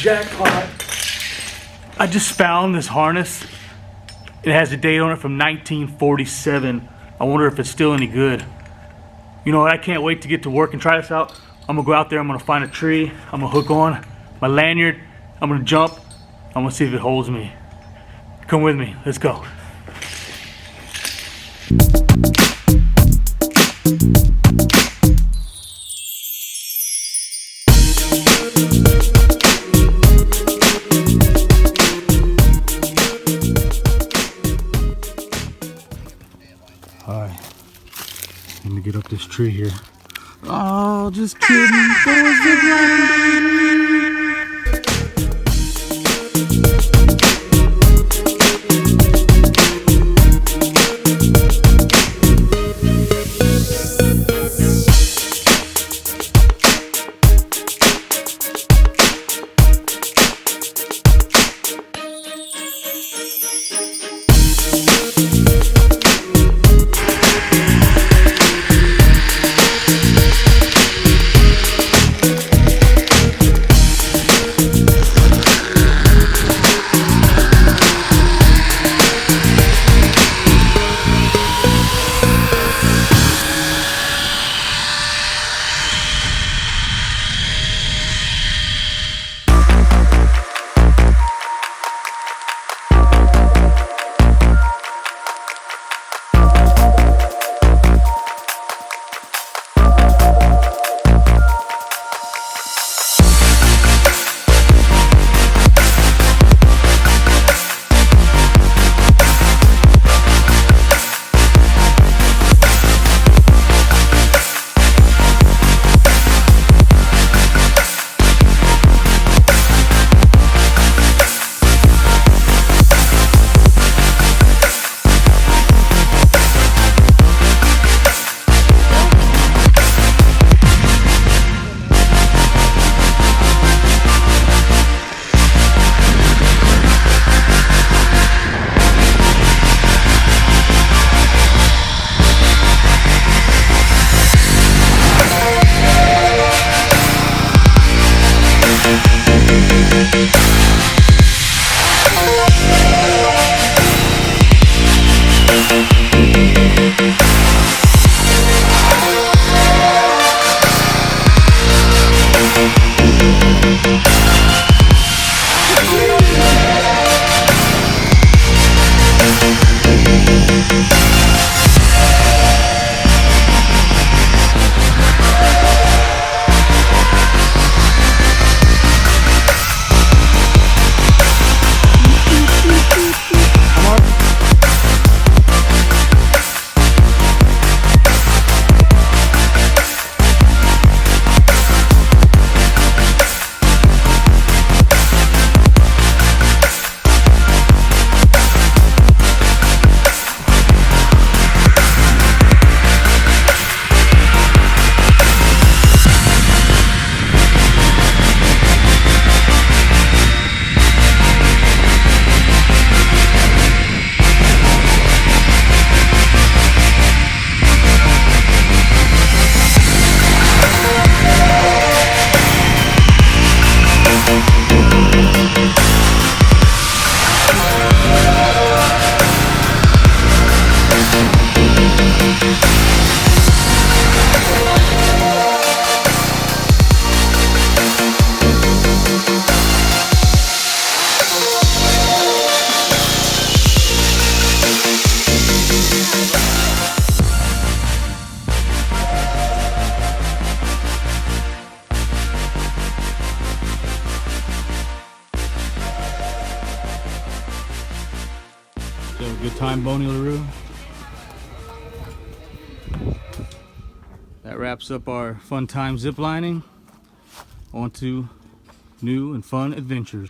Jackpot. I just found this harness. It has a date on it from 1947. I wonder if it's still any good. You know what, I can't wait to get to work and try this out. I'm gonna go out there, I'm gonna find a tree, I'm gonna hook on my lanyard, I'm gonna jump, I'm gonna see if it holds me. Come with me, let's go. Alright, let me get up this tree here. Oh, just kidding. Go ziplining, baby. So good time, Boney LaRue. That wraps up our fun time ziplining. On to new and fun adventures.